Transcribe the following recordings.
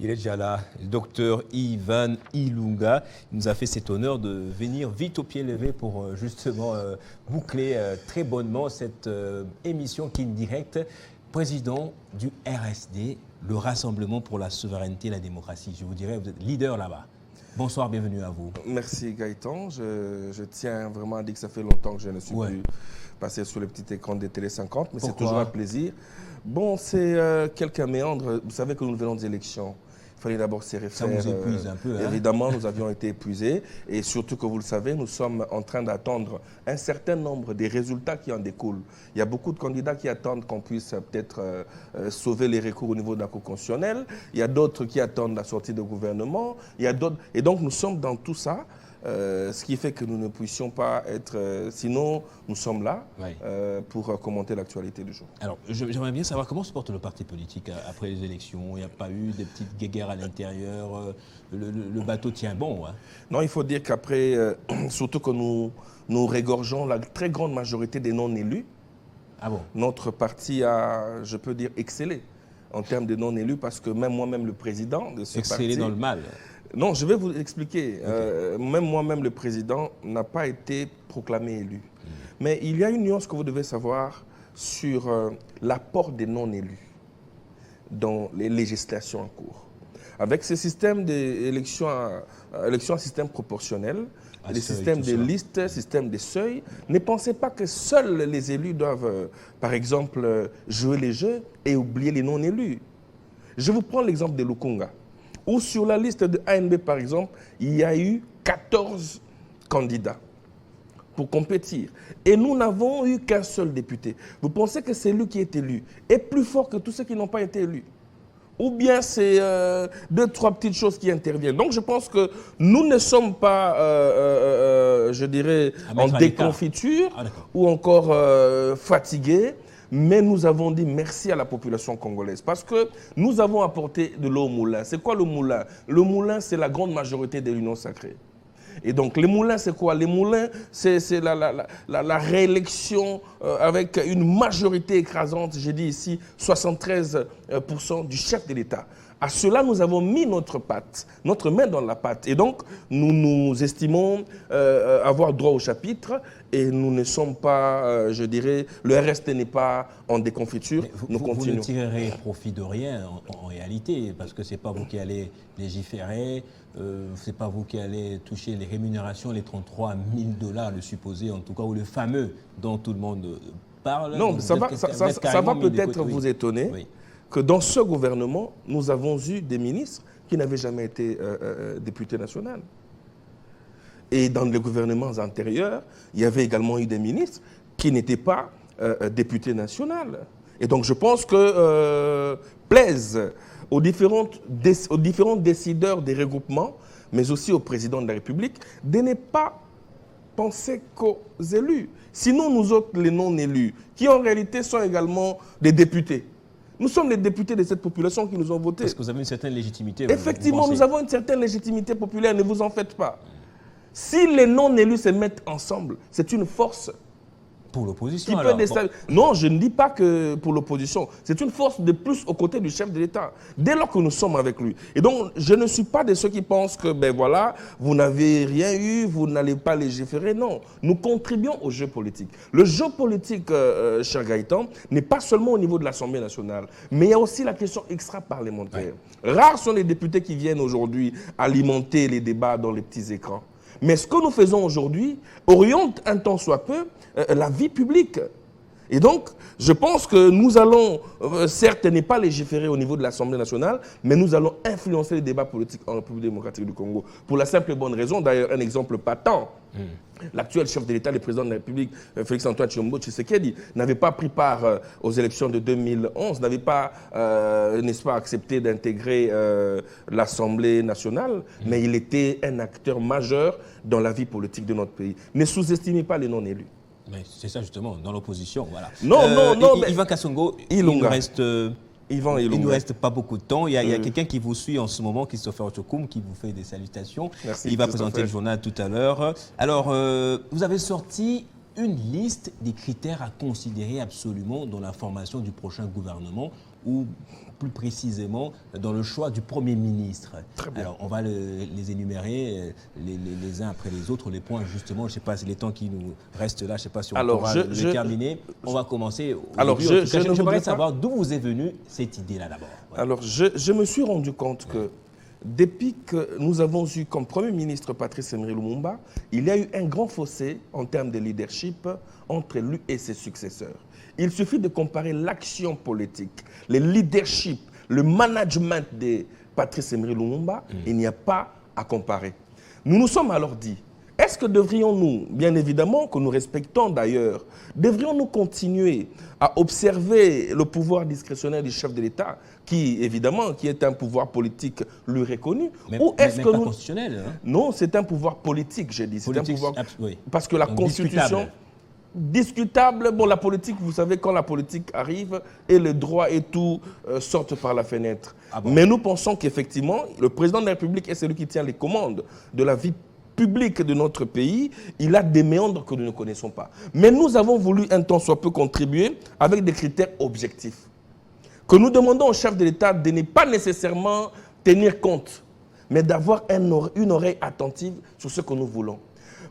Il est déjà là, le docteur Ivan Ilunga. Il nous a fait cet honneur de venir vite au pied levé pour justement boucler très bonnement cette émission qui est directe. Président du RSD, le Rassemblement pour la souveraineté et la démocratie. Je vous dirais, vous êtes leader là-bas. Bonsoir, bienvenue à vous. Merci Gaëtan. Je tiens vraiment à dire que ça fait longtemps que je ne suis plus passé sur le petit écran de Télé 50, mais c'est toujours un plaisir. Bon, c'est quelques méandres. Vous savez que nous venons des élections. Il fallait d'abord s'y refaire. Ça vous épuise un peu, hein? Évidemment, nous avions été épuisés. Et surtout que vous le savez, nous sommes en train d'attendre un certain nombre des résultats qui en découlent. Il y a beaucoup de candidats qui attendent qu'on puisse peut-être sauver les recours au niveau de la Cour constitutionnelle. Il y a d'autres qui attendent la sortie du gouvernement. Il y a d'autres. Et donc, nous sommes dans tout ça. Ce qui fait que nous ne puissions pas être... sinon, nous sommes là pour commenter l'actualité du jour. Alors, j'aimerais bien savoir comment se porte le parti politique après les élections. Il n'y a pas eu des petites guéguerres à l'intérieur. Le bateau tient bon. Hein. Non, il faut dire qu'après, surtout que nous régorgeons la très grande majorité des non-élus. Ah bon? Notre parti a, je peux dire, excellé en termes de non-élus parce que même moi-même, le président de ce parti... Excellé dans le mal. Non, je vais vous expliquer. Même moi-même, le président n'a pas été proclamé élu. Mais il y a une nuance que vous devez savoir sur l'apport des non-élus dans les législations en cours. Avec ce système d'élection à système proportionnel, les systèmes de listes, système des seuils, ne pensez pas que seuls les élus doivent, par exemple, jouer les jeux et oublier les non-élus. Je vous prends l'exemple de Lukunga, où sur la liste de ANB, par exemple, il y a eu 14 candidats pour compétir. Et nous n'avons eu qu'un seul député. Vous pensez que c'est lui qui est élu est plus fort que tous ceux qui n'ont pas été élus? Ou bien c'est deux, trois petites choses qui interviennent. Donc je pense que nous ne sommes pas, je dirais, en déconfiture ou encore fatigués. Mais nous avons dit merci à la population congolaise parce que nous avons apporté de l'eau au moulin. C'est quoi le moulin? Le moulin, c'est la grande majorité de l'Union sacrée. Et donc, les moulins, c'est quoi? Les moulins, c'est la réélection avec une majorité écrasante, j'ai dit ici, 73% du chef de l'État. À cela, nous avons mis notre main dans la pâte. Et donc, nous estimons avoir droit au chapitre et nous ne sommes pas, je dirais, le RST n'est pas en déconfiture. Nous continuons. Vous ne tirerez profit de rien en réalité, parce que ce n'est pas vous qui allez légiférer, ce n'est pas vous qui allez toucher les rémunérations, les 33 000 $, le supposé en tout cas, ou le fameux dont tout le monde parle. Non, ça va peut-être vous étonner. Oui. Que dans ce gouvernement, nous avons eu des ministres qui n'avaient jamais été députés nationaux. Et dans les gouvernements antérieurs, il y avait également eu des ministres qui n'étaient pas députés nationaux. Et donc je pense que plaise aux différents décideurs des regroupements, mais aussi au président de la République, de ne pas penser qu'aux élus. Sinon, nous autres, les non-élus, qui en réalité sont également des députés, nous sommes les députés de cette population qui nous ont votés. Parce que vous avez une certaine légitimité. Effectivement, nous avons une certaine légitimité populaire, ne vous en faites pas. Si les non-élus se mettent ensemble, c'est une force. Pour l'opposition Non, je ne dis pas que pour l'opposition. C'est une force de plus aux côtés du chef de l'État. Dès lors que nous sommes avec lui. Et donc, je ne suis pas de ceux qui pensent que, ben voilà, vous n'avez rien eu, vous n'allez pas légiférer. Non, nous contribuons au jeu politique. Le jeu politique, cher Gaëtan, n'est pas seulement au niveau de l'Assemblée nationale, mais il y a aussi la question extra-parlementaire. Rares sont les députés qui viennent aujourd'hui alimenter les débats dans les petits écrans. Mais ce que nous faisons aujourd'hui oriente un tant soit peu la vie publique. Et donc, je pense que nous allons, certes, ne pas légiférer au niveau de l'Assemblée nationale, mais nous allons influencer les débats politiques en République démocratique du Congo. Pour la simple et bonne raison, d'ailleurs, un exemple patent. L'actuel chef de l'État, le président de la République, Félix-Antoine Tshisekedi, n'avait pas pris part aux élections de 2011, n'avait pas, n'est-ce pas, accepté d'intégrer l'Assemblée nationale, mais il était un acteur majeur dans la vie politique de notre pays. Ne sous-estimez pas les non-élus. Mais c'est ça justement, dans l'opposition, voilà. Non, mais... Ivan Kassongo, il nous reste pas beaucoup de temps. Il y a quelqu'un qui vous suit en ce moment, Christopher Ochokoum, qui vous fait des salutations. Merci, il va présenter le journal tout à l'heure. Alors, vous avez sorti une liste des critères à considérer absolument dans la formation du prochain gouvernement. ou plus précisément dans le choix du Premier ministre. Très bien. Alors, on va les énumérer les uns après les autres, les points justement. Je ne sais pas si les temps qui nous restent là, je ne sais pas si on pourra le terminer. On va commencer au début. J'aimerais savoir d'où vous est venue cette idée-là d'abord. Ouais. Alors, je me suis rendu compte que depuis que nous avons eu comme Premier ministre Patrice Emery Lumumba, il y a eu un grand fossé en termes de leadership entre lui et ses successeurs. Il suffit de comparer l'action politique, le leadership, le management de Patrice Emery Lumumba, il n'y a pas à comparer. Nous nous sommes alors dit, est-ce que devrions-nous, bien évidemment que nous respectons d'ailleurs, devrions-nous continuer à observer le pouvoir discrétionnaire du chef de l'État, qui évidemment qui est un pouvoir politique lui reconnu, ou est-ce que pas constitutionnel, hein? Non, c'est un pouvoir politique, j'ai dit. C'est un pouvoir oui. Parce que la donc, Constitution discutable. Bon, la politique, vous savez, quand la politique arrive et le droit et tout sortent par la fenêtre. Ah bon? Mais nous pensons qu'effectivement, le président de la République est celui qui tient les commandes de la vie public de notre pays, il a des méandres que nous ne connaissons pas. Mais nous avons voulu un temps soit peu contribuer avec des critères objectifs. Que nous demandons au chef de l'État de ne pas nécessairement tenir compte, mais d'avoir une oreille attentive sur ce que nous voulons.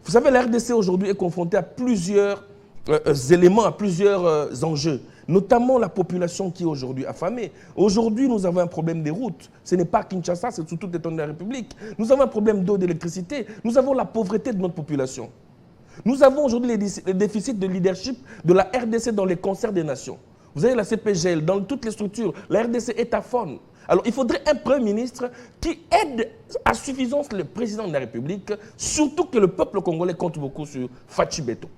Vous savez, la RDC aujourd'hui est confrontée à plusieurs éléments, à plusieurs enjeux, notamment la population qui est aujourd'hui affamée. Aujourd'hui, nous avons un problème des routes. Ce n'est pas à Kinshasa, c'est sur toute l'étendue de la République. Nous avons un problème d'eau, d'électricité. Nous avons la pauvreté de notre population. Nous avons aujourd'hui les déficits de leadership de la RDC dans les concerts des nations. Vous avez la CPGL, dans toutes les structures, la RDC est aphone. Alors, il faudrait un Premier ministre qui aide à suffisance le président de la République, surtout que le peuple congolais compte beaucoup sur Fachi Beto.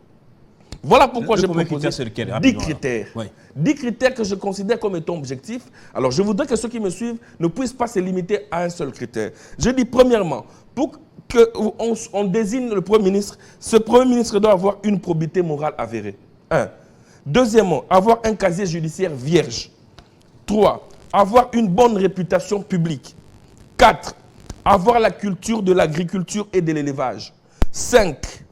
Voilà pourquoi j'ai proposé 10 critères. Oui. 10 critères que je considère comme étant objectifs. Alors, je voudrais que ceux qui me suivent ne puissent pas se limiter à un seul critère. Je dis premièrement, pour qu'on désigne le Premier ministre, ce Premier ministre doit avoir une probité morale avérée. 1. Deuxièmement, avoir un casier judiciaire vierge. 3. Avoir une bonne réputation publique. 4. Avoir la culture de l'agriculture et de l'élevage. 5.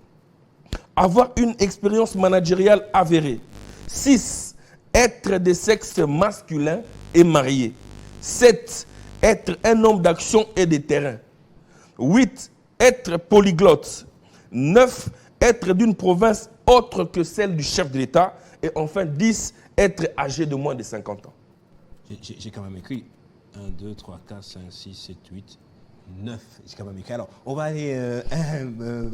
Avoir une expérience managériale avérée. 6. Être de sexe masculin et marié. 7. Être un homme d'action et de terrain. 8. Être polyglotte. 9. Être d'une province autre que celle du chef de l'État. Et enfin, 10. Être âgé de moins de 50 ans. J'ai quand même écrit 1, 2, 3, 4, 5, 6, 7, 8, 9. J'ai quand même écrit. Alors, on va aller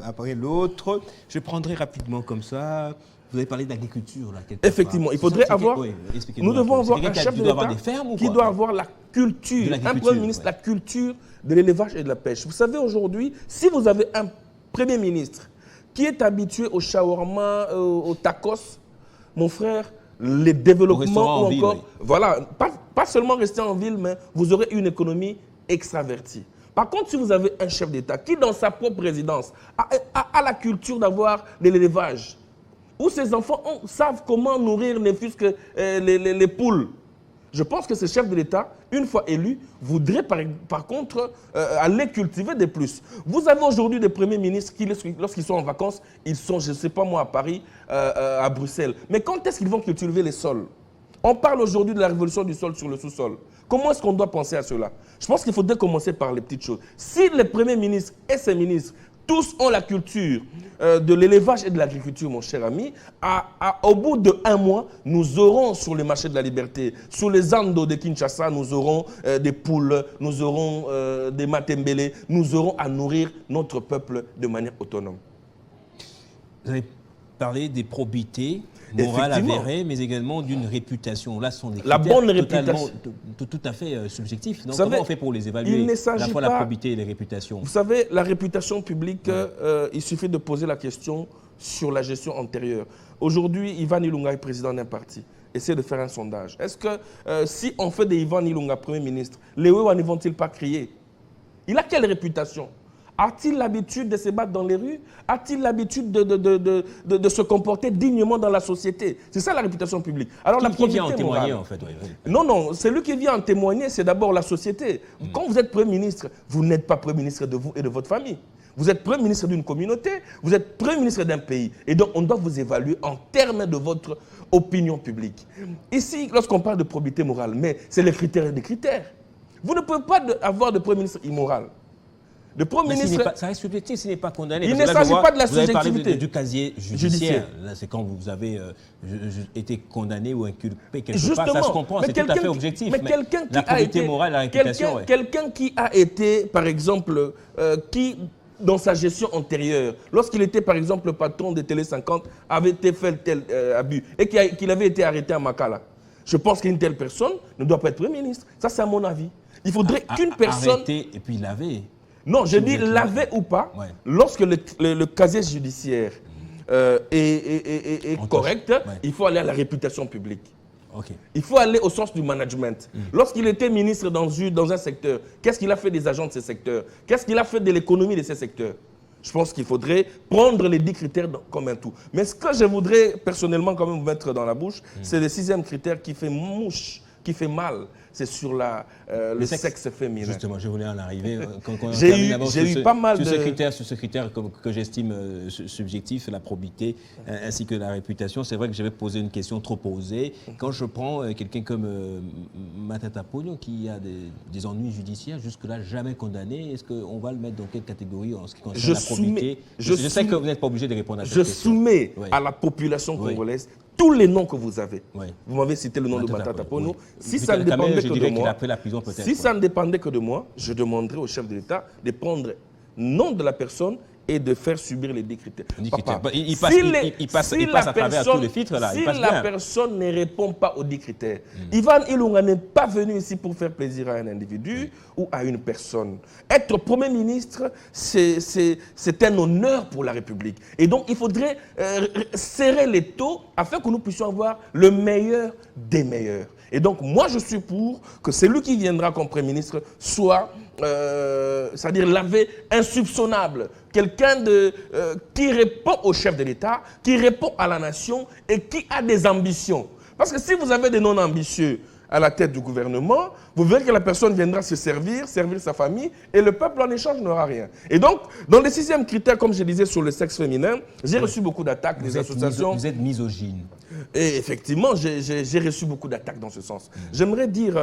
après l'autre. Je prendrai rapidement comme ça. Vous avez parlé d'agriculture, là. Effectivement, il faudrait avoir... Oui, nous devons avoir un chef de l'État qui doit avoir la culture, un Premier ministre, la culture de l'élevage et de la pêche. Vous savez, aujourd'hui, si vous avez un Premier ministre qui est habitué au shawarma, au tacos, mon frère, les développements ou encore... Oui. Voilà, pas seulement rester en ville, mais vous aurez une économie extravertie. Par contre, si vous avez un chef d'État qui, dans sa propre résidence, a la culture d'avoir de l'élevage, où ses enfants savent comment nourrir ne fût-ce que les poules, je pense que ce chef de l'État, une fois élu, voudrait par contre aller cultiver des plus. Vous avez aujourd'hui des premiers ministres qui, lorsqu'ils sont en vacances, ils sont, je ne sais pas moi, à Paris, à Bruxelles. Mais quand est-ce qu'ils vont cultiver les sols? On parle aujourd'hui de la révolution du sol sur le sous-sol. Comment est-ce qu'on doit penser à cela? Je pense qu'il faudrait commencer par les petites choses. Si les premiers ministres et ces ministres, tous ont la culture de l'élevage et de l'agriculture, mon cher ami, au bout d'1 mois, nous aurons sur le marché de la liberté, sur les Andos de Kinshasa, nous aurons des poules, nous aurons des matembele, nous aurons à nourrir notre peuple de manière autonome. Vous avez parlé des probités morales avérées, mais également d'une réputation. Là, ce sont des critères bonne réputation. Tout à fait subjectifs. Donc, comment on fait pour les évaluer? À la fois la probité et les réputations. Vous savez, la réputation publique, il suffit de poser la question sur la gestion antérieure. Aujourd'hui, Ivan Ilunga est président d'un parti. Essayez de faire un sondage. Est-ce que si on fait de Ivan Ilunga Premier ministre, les Wewa ne vont-ils pas crier? Il a quelle réputation? A-t-il l'habitude de se battre dans les rues? A-t-il l'habitude de se comporter dignement dans la société? C'est ça la réputation publique. Alors, qui vient en témoigner, en fait? Non, non, celui qui vient en témoigner, c'est d'abord la société. Quand vous êtes Premier ministre, vous n'êtes pas Premier ministre de vous et de votre famille. Vous êtes Premier ministre d'une communauté, vous êtes Premier ministre d'un pays. Et donc, on doit vous évaluer en termes de votre opinion publique. Ici, lorsqu'on parle de probité morale, mais c'est les critères et des critères. Vous ne pouvez pas avoir de Premier ministre immoral. Le Premier ministre... Ça reste subjectif, s'il n'est pas condamné. Il ne s'agit pas de la subjectivité. Vous avez parlé du casier judiciaire. Là, c'est quand vous avez été condamné ou inculpé quelque part. Ça se comprend, c'est tout à fait objectif. Mais quelqu'un qui la probité morale, la réputation... Quelqu'un qui a été, par exemple, dans sa gestion antérieure, lorsqu'il était, par exemple, patron de Télé 50, avait été fait tel abus et qu'il avait été arrêté à Makala. Je pense qu'une telle personne ne doit pas être Premier ministre. Ça, c'est à mon avis. Il faudrait qu'une personne... Arrêté et puis laver. Non, je dis laver ou pas, lorsque le casier judiciaire est correct, il faut aller à la réputation publique. Okay. Il faut aller au sens du management. Lorsqu'il était ministre dans un secteur, qu'est-ce qu'il a fait des agents de ces secteurs? Qu'est-ce qu'il a fait de l'économie de ces secteurs? Je pense qu'il faudrait prendre les 10 critères comme un tout. Mais ce que je voudrais personnellement quand même vous mettre dans la bouche, c'est le 6e critère qui fait mouche, qui fait mal. C'est sur le sexe féminin. Justement, je voulais en arriver. J'ai eu pas mal de... Sur ce critère que j'estime subjectif, la probité ainsi que la réputation, c'est vrai que j'avais posé une question trop posée. Quand je prends quelqu'un comme Matata Ponyo qui a des ennuis judiciaires, jusque-là jamais condamné, est-ce qu'on va le mettre dans quelle catégorie en ce qui concerne la probité? Je sais que vous n'êtes pas obligé de répondre à cette question. Je soumets à la population congolaise tous les noms que vous avez. Vous m'avez cité le nom de Matata Ponyo. Si ça ne dépendait que de moi, si ça ne dépendait que de moi, je demanderais au chef de l'État de prendre le nom de la personne et de faire subir les 10 critères. Il passe à travers tous les filtres là. Si la personne ne répond pas aux 10 critères, Ivan Ilunga n'est pas venu ici pour faire plaisir à un individu ou à une personne. Être Premier ministre, c'est un honneur pour la République. Et donc, il faudrait serrer les taux afin que nous puissions avoir le meilleur des meilleurs. Et donc, moi, je suis pour que celui qui viendra comme Premier ministre soit, c'est-à-dire lavé, insoupçonnable. Quelqu'un qui répond au chef de l'État, qui répond à la nation et qui a des ambitions. Parce que si vous avez des non-ambitieux à la tête du gouvernement, vous verrez que la personne viendra se servir sa famille, et le peuple en échange n'aura rien. Et donc, dans le 6e critère, comme je disais sur le sexe féminin, j'ai reçu beaucoup d'attaques des associations. Vous êtes misogyne. Et effectivement, j'ai reçu beaucoup d'attaques dans ce sens. J'aimerais dire,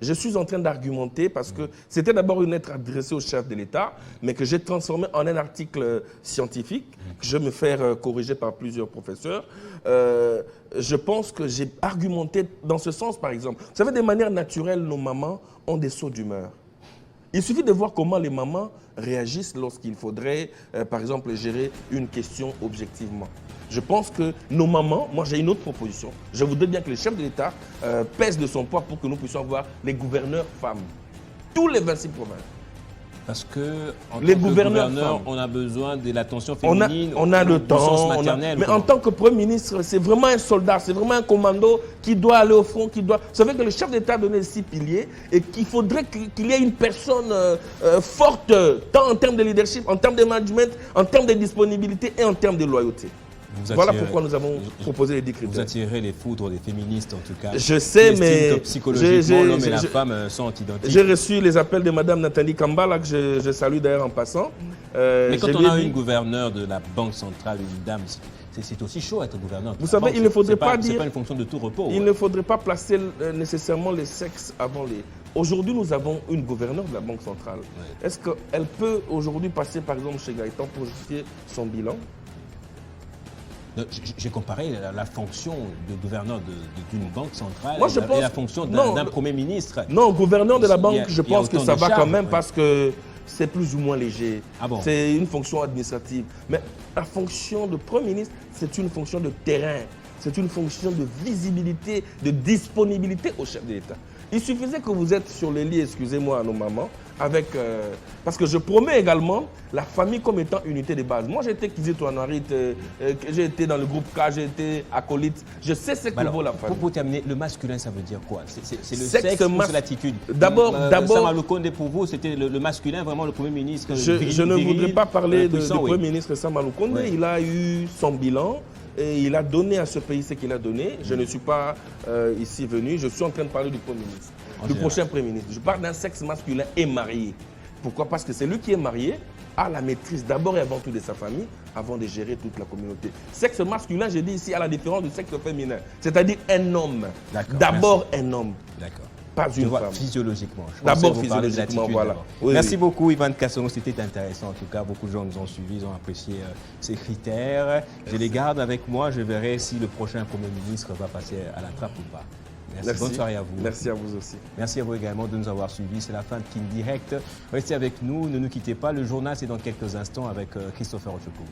je suis en train d'argumenter parce que c'était d'abord une lettre adressée au chef de l'État, mais que j'ai transformé en un article scientifique, que je vais me faire corriger par plusieurs professeurs. Je pense que j'ai argumenté dans ce sens, par exemple. Vous savez, de manière naturelle, nos mamans ont des sauts d'humeur. Il suffit de voir comment les mamans réagissent lorsqu'il faudrait, par exemple, gérer une question objectivement. Je pense que nos mamans, moi j'ai une autre proposition. Je voudrais bien que le chef de l'État pèse de son poids pour que nous puissions avoir les gouverneurs femmes. Tous les 26 provinces. Parce que, en les tant que gouverneurs, on a besoin de l'attention féminine. On a le temps. Mais en tant que Premier ministre, c'est vraiment un soldat, c'est vraiment un commando qui doit aller au front, qui doit... Vous savez que le chef d'État a donné 6 piliers et qu'il faudrait qu'il y ait une personne forte, tant en termes de leadership, en termes de management, en termes de disponibilité et en termes de loyauté. Voilà pourquoi nous avons proposé les 10 critères. Vous attirez les foudres des féministes en tout cas. Je sais, mais psychologiquement, l'homme et la femme sont identiques. J'ai reçu les appels de Mme Nathalie Kambala, que je salue d'ailleurs en passant. Mais quand on a une gouverneure de la Banque centrale, une dame, c'est aussi chaud être gouverneur. Vous savez, il ne faudrait pas dire... C'est pas une fonction de tout repos. Il ne faudrait pas placer nécessairement les sexes avant les... Aujourd'hui, nous avons une gouverneure de la Banque centrale. Ouais. Est-ce qu'elle peut aujourd'hui passer, par exemple, chez Gaëtan pour justifier son bilan? J'ai comparé la fonction de gouverneur d'une banque centrale et la fonction d'un Premier ministre. Non, gouverneur de la banque, je pense que ça va quand même parce que c'est plus ou moins léger. Ah bon? C'est une fonction administrative. Mais la fonction de Premier ministre, c'est une fonction de terrain. C'est une fonction de visibilité, de disponibilité au chef de l'État. Il suffisait que vous êtes sur les lits, excusez-moi à nos mamans, avec, parce que je promets également la famille comme étant unité de base. Moi, j'ai été Kizito-Anuarit, j'ai été dans le groupe K, j'ai été acolyte. Je sais ce que vaut la famille. Pour terminer, le masculin, ça veut dire quoi? C'est le sexe ou c'est l'attitude? D'abord, Sama Lukonde, pour vous, c'était le masculin, vraiment le Premier ministre? Je ne voudrais pas parler du Premier ministre Sama Lukonde. Il a eu son bilan. Et il a donné à ce pays ce qu'il a donné. Je ne suis pas ici venu. Je suis en train de parler du Premier ministre, du prochain Premier ministre. Je parle d'un sexe masculin et marié. Pourquoi? Parce que c'est lui qui est marié, a la maîtrise d'abord et avant tout de sa famille, avant de gérer toute la communauté. Sexe masculin, je dis ici, à la différence du sexe féminin. C'est-à-dire un homme. D'abord un homme. D'accord. Pas une femme. Physiologiquement. D'abord physiologiquement, voilà. Oui, merci oui. beaucoup, Ivan Kassongo. C'était intéressant. En tout cas, beaucoup de gens nous ont suivis, ils ont apprécié ces critères. Merci. Je les garde avec moi. Je verrai si le prochain Premier ministre va passer à la trappe ou pas. Merci. Bonne soirée à vous. Merci à vous aussi. Merci à vous également de nous avoir suivis. C'est la fin de Kin Direct. Restez avec nous, ne nous quittez pas. Le journal, c'est dans quelques instants avec Christopher Ochokou.